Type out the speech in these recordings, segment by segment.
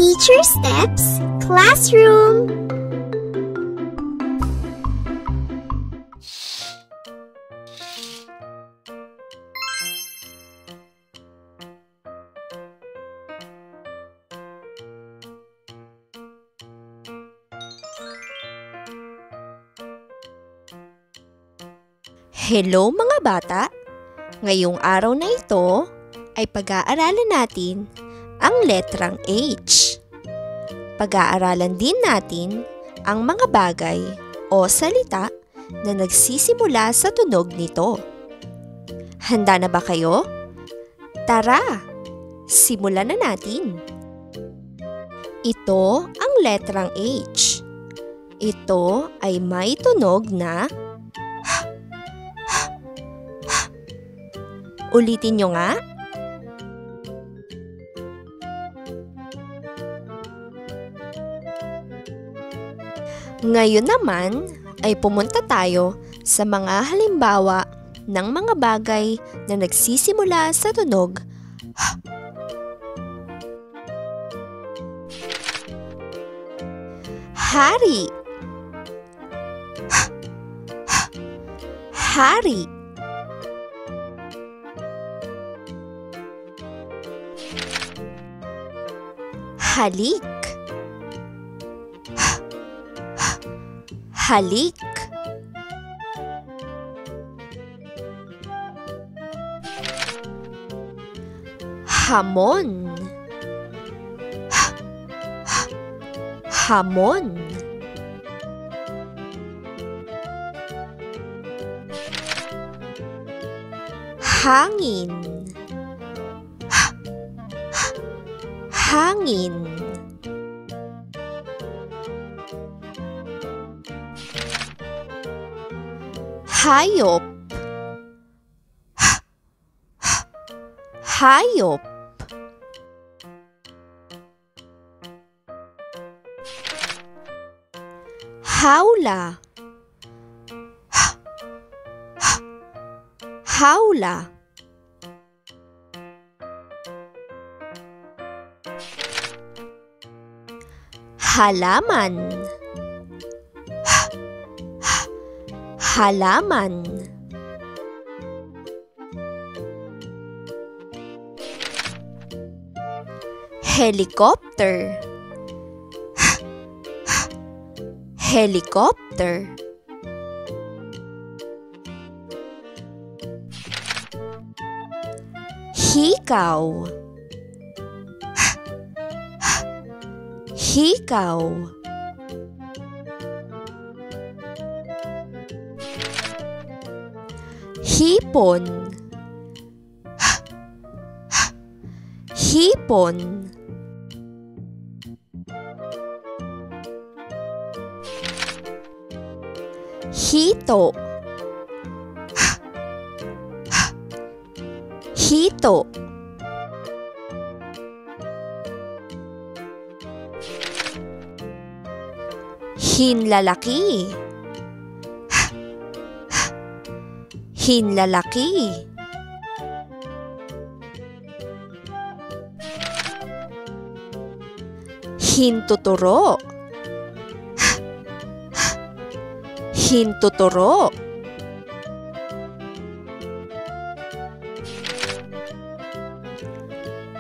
Teacher Steps Classroom. Hello mga bata! Ngayong araw na ito ay pag-aaralan natin ang letrang H. Pag-aaralan din natin ang mga bagay o salita na nagsisimula sa tunog nito. Handa na ba kayo? Tara, simulan na natin. Ito ang letrang H. Ito ay may tunog na ulitin nyo nga. Ngayon naman ay pumunta tayo sa mga halimbawa ng mga bagay na nagsisimula sa tunog hari. Hari. Halik. Halik. Hamon. Hamon. Hangin. Hangin. Hayop. Hayop. Hawla. Hawla. Halaman. Halaman. Helicopter. Helicopter. Hikaw. Hikaw. Hipon. Hipon. Hito. Hito. Hinlalaki. Hinlalaki. Hintuturo. Hintuturo.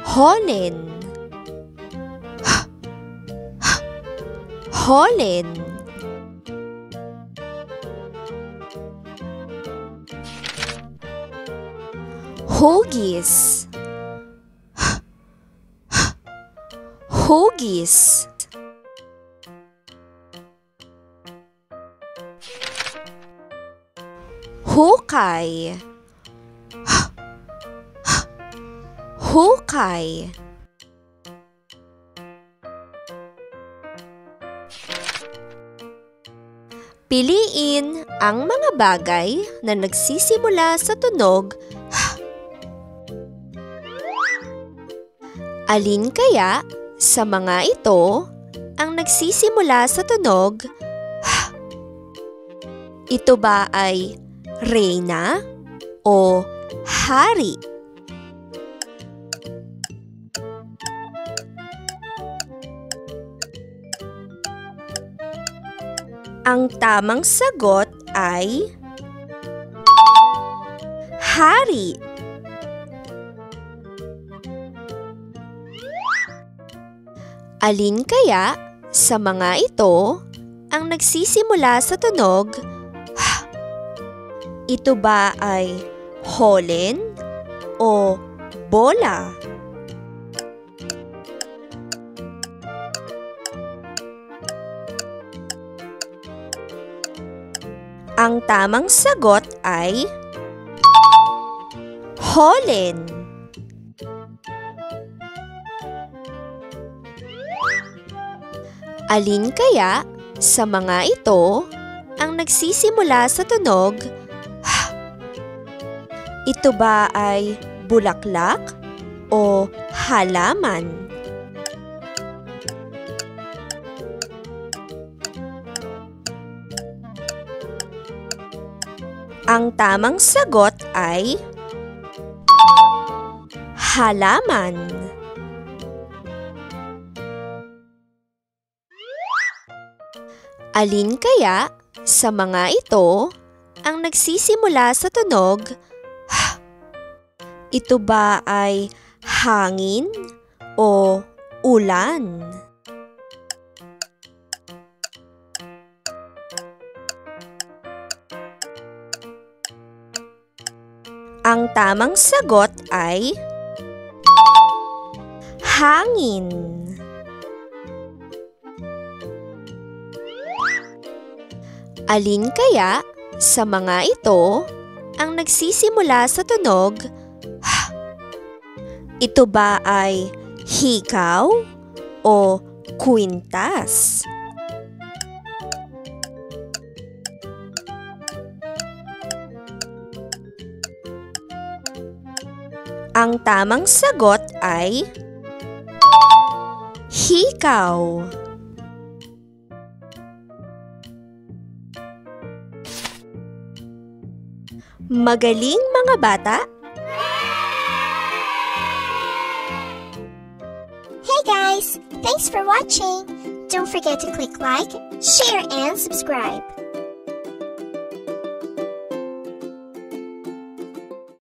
Holen. Holen. Hugis. Hugis. Hukay. Hukay. Piliin ang mga bagay na nagsisimula sa tunog alin kaya sa mga ito ang nagsisimula sa tunog ito ba ay reyna o hari? Ang tamang sagot ay hari. Alin kaya sa mga ito ang nagsisimula sa tunog H? Ito ba ay holen o bola? Ang tamang sagot ay holen. Alin kaya sa mga ito ang nagsisimula sa tunog H? Ito ba ay bulaklak o halaman? Ang tamang sagot ay halaman. Alin kaya sa mga ito ang nagsisimula sa tunog H? Ito ba ay hangin o ulan? Ang tamang sagot ay hangin. Alin kaya sa mga ito ang nagsisimula sa tunog H? Ito ba ay hikaw o kwintas? Ang tamang sagot ay hikaw. Magaling mga bata! Hey guys! Thanks for watching! Don't forget to click like, share, and subscribe.